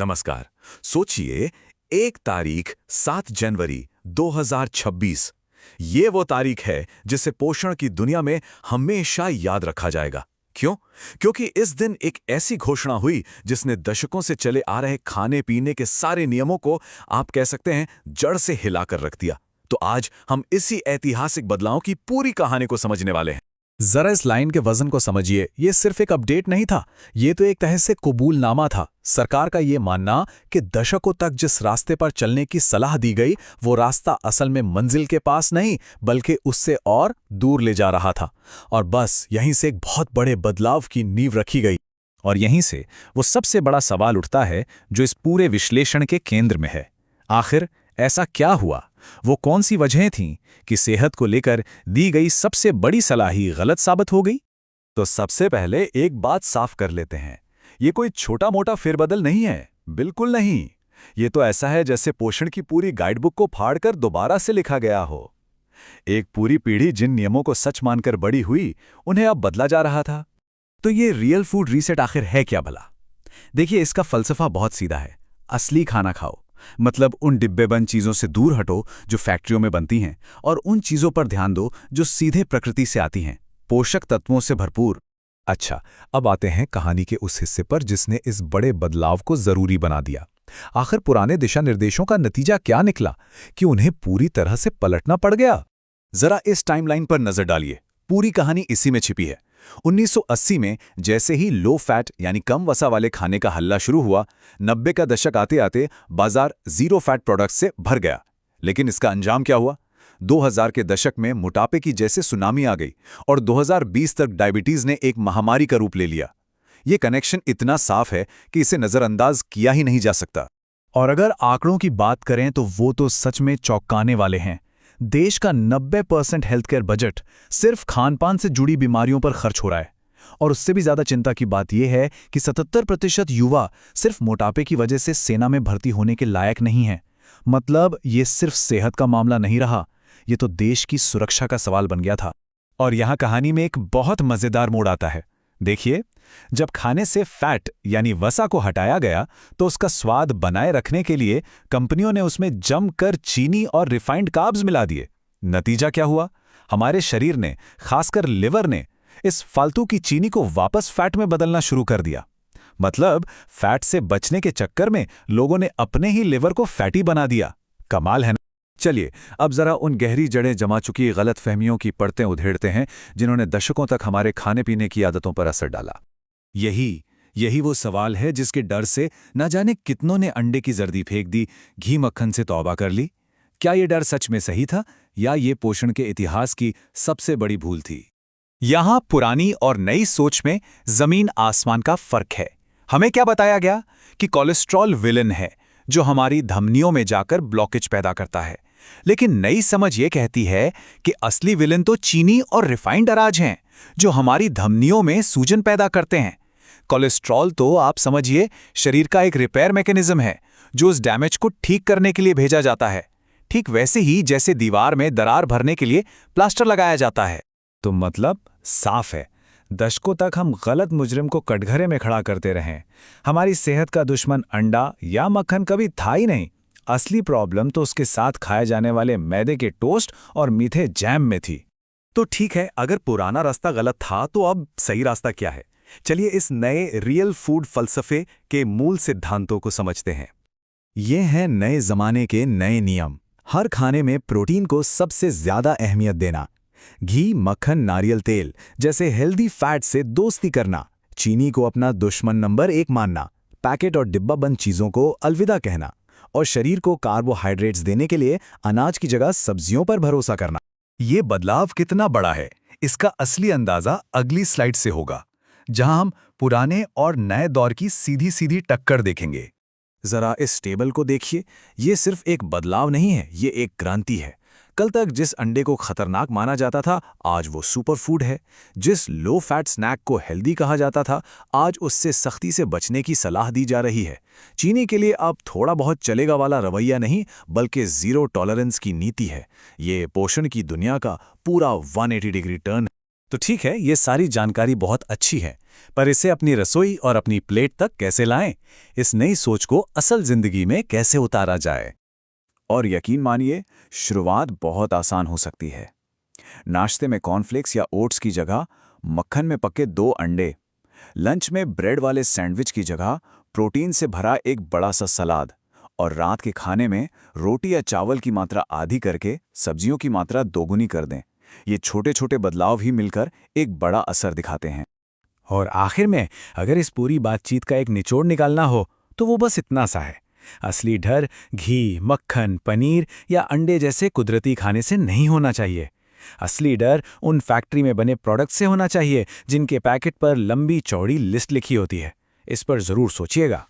नमस्कार। सोचिए, 1 तारीख 7 जनवरी 2026। ये वो तारीख है जिसे पोषण की दुनिया में हमेशा याद रखा जाएगा। क्यों? क्योंकि इस दिन एक ऐसी घोषणा हुई जिसने दशकों से चले आ रहे खाने पीने के सारे नियमों को आप कह सकते हैं जड़ से हिलाकर रख दिया। तो आज हम इसी ऐतिहासिक बदलाव की पूरी कहानी को समझने वाले हैं। जरा इस लाइन के वजन को समझिए। ये सिर्फ एक अपडेट नहीं था, ये तो एक तरह से कबूलनामा था। सरकार का ये मानना कि दशकों तक जिस रास्ते पर चलने की सलाह दी गई वो रास्ता असल में मंजिल के पास नहीं बल्कि उससे और दूर ले जा रहा था। और बस यहीं से एक बहुत बड़े बदलाव की नींव रखी गई। और यहीं से वो सबसे बड़ा सवाल उठता है जो इस पूरे विश्लेषण के केंद्र में है। आखिर ऐसा क्या हुआ? वो कौन सी वजहें थीं कि सेहत को लेकर दी गई सबसे बड़ी सलाह ही गलत साबित हो गई? तो सबसे पहले एक बात साफ कर लेते हैं, ये कोई छोटा मोटा फेरबदल नहीं है, बिल्कुल नहीं। ये तो ऐसा है जैसे पोषण की पूरी गाइडबुक को फाड़कर दोबारा से लिखा गया हो। एक पूरी पीढ़ी जिन नियमों को सच मानकर बड़ी हुई, उन्हें अब बदला जा रहा था। तो ये रियल फूड रीसेट आखिर है क्या भला? देखिए, इसका फलसफा बहुत सीधा है। असली खाना खाओ, मतलब उन डिब्बेबंद चीजों से दूर हटो जो फैक्ट्रियों में बनती हैं, और उन चीजों पर ध्यान दो जो सीधे प्रकृति से आती हैं, पोषक तत्वों से भरपूर। अच्छा, अब आते हैं कहानी के उस हिस्से पर जिसने इस बड़े बदलाव को जरूरी बना दिया। आखिर पुराने दिशा निर्देशों का नतीजा क्या निकला कि उन्हें पूरी तरह से पलटना पड़ गया? जरा इस टाइमलाइन पर नजर डालिए, पूरी कहानी इसी में छिपी है। 1980 में जैसे ही लो फैट यानी कम वसा वाले खाने का हल्ला शुरू हुआ, 90 का दशक आते आते बाजार जीरो फैट प्रोडक्ट्स से भर गया। लेकिन इसका अंजाम क्या हुआ? 2000 के दशक में मोटापे की जैसे सुनामी आ गई और 2020 तक डायबिटीज ने एक महामारी का रूप ले लिया। ये कनेक्शन इतना साफ है कि इसे नजरअंदाज किया ही नहीं जा सकता। और अगर आंकड़ों की बात करें तो वो तो सच में चौंकाने वाले हैं। देश का 90% हेल्थ केयर बजट सिर्फ खानपान से जुड़ी बीमारियों पर खर्च हो रहा है। और उससे भी ज्यादा चिंता की बात यह है कि 77% युवा सिर्फ मोटापे की वजह से सेना में भर्ती होने के लायक नहीं है। मतलब ये सिर्फ सेहत का मामला नहीं रहा, ये तो देश की सुरक्षा का सवाल बन गया था। और यहाँ कहानी में एक बहुत मजेदार मोड़ आता है। देखिए, जब खाने से फैट यानी वसा को हटाया गया तो उसका स्वाद बनाए रखने के लिए कंपनियों ने उसमें जमकर चीनी और रिफाइंड कार्ब्स मिला दिए। नतीजा क्या हुआ? हमारे शरीर ने, खासकर लिवर ने, इस फालतू की चीनी को वापस फैट में बदलना शुरू कर दिया। मतलब फैट से बचने के चक्कर में लोगों ने अपने ही लिवर को फैटी बना दिया। कमाल है ना? चलिए, अब जरा उन गहरी जड़ें जमा चुकी गलतफहमियों की परतें उधेड़ते हैं जिन्होंने दशकों तक हमारे खाने पीने की आदतों पर असर डाला। यही वो सवाल है जिसके डर से न जाने कितनों ने अंडे की जर्दी फेंक दी, घी मक्खन से तौबा कर ली। क्या ये डर सच में सही था या ये पोषण के इतिहास की सबसे बड़ी भूल थी? यहां पुरानी और नई सोच में जमीन आसमान का फर्क है। हमें क्या बताया गया कि कोलेस्ट्रॉल विलन है जो हमारी धमनियों में जाकर ब्लॉकेज पैदा करता है। लेकिन नई समझ ये कहती है कि असली विलन तो चीनी और रिफाइंड अनाज हैं जो हमारी धमनियों में सूजन पैदा करते हैं। कोलेस्ट्रॉल तो आप समझिए शरीर का एक रिपेयर मैकेनिज्म है जो उस डैमेज को ठीक करने के लिए भेजा जाता है। ठीक वैसे ही जैसे दीवार में दरार भरने के लिए प्लास्टर लगाया जाता है। तो मतलब साफ है, दशकों तक हम गलत मुजरिम को कटघरे में खड़ा करते रहे। हमारी सेहत का दुश्मन अंडा या मक्खन कभी था ही नहीं। असली प्रॉब्लम तो उसके साथ खाए जाने वाले मैदे के टोस्ट और मीठे जैम में थी। तो ठीक है, अगर पुराना रास्ता गलत था तो अब सही रास्ता क्या है? चलिए इस नए रियल फूड फलसफे के मूल सिद्धांतों को समझते हैं। ये हैं नए जमाने के नए नियम। हर खाने में प्रोटीन को सबसे ज्यादा अहमियत देना, घी, मक्खन, नारियल तेल जैसे हेल्दी फैट से दोस्ती करना, चीनी को अपना दुश्मन नंबर 1 मानना, पैकेट और डिब्बाबंद चीजों को अलविदा कहना और शरीर को कार्बोहाइड्रेट्स देने के लिए अनाज की जगह सब्जियों पर भरोसा करना। ये बदलाव कितना बड़ा है, इसका असली अंदाजा अगली स्लाइड से होगा, जहां हम पुराने और नए दौर की सीधी सीधी टक्कर देखेंगे। जरा इस टेबल को देखिए, ये सिर्फ एक बदलाव नहीं है, ये एक क्रांति है। कल तक जिस अंडे को खतरनाक माना जाता था, आज वो सुपर फूड है। जिस लो फैट स्नैक को हेल्दी कहा जाता था, आज उससे सख्ती से बचने की सलाह दी जा रही है। चीनी के लिए अब थोड़ा बहुत चलेगा वाला रवैया नहीं, बल्कि जीरो टॉलरेंस की नीति है। ये पोषण की दुनिया का पूरा 180 डिग्री टर्न। तो ठीक है, ये सारी जानकारी बहुत अच्छी है, पर इसे अपनी रसोई और अपनी प्लेट तक कैसे लाएं? इस नई सोच को असल जिंदगी में कैसे उतारा जाए? और यकीन मानिए, शुरुआत बहुत आसान हो सकती है। नाश्ते में कॉर्नफ्लेक्स या ओट्स की जगह मक्खन में पके 2 अंडे, लंच में ब्रेड वाले सैंडविच की जगह प्रोटीन से भरा एक बड़ा सा सलाद, और रात के खाने में रोटी या चावल की मात्रा आधी करके सब्जियों की मात्रा दोगुनी कर दें। ये छोटे छोटे बदलाव ही मिलकर एक बड़ा असर दिखाते हैं। और आखिर में अगर इस पूरी बातचीत का एक निचोड़ निकालना हो तो वो बस इतना सा है। असली डर घी, मक्खन, पनीर या अंडे जैसे कुदरती खाने से नहीं होना चाहिए। असली डर उन फैक्ट्री में बने प्रोडक्ट से होना चाहिए जिनके पैकेट पर लंबी चौड़ी लिस्ट लिखी होती है। इस पर जरूर सोचिएगा।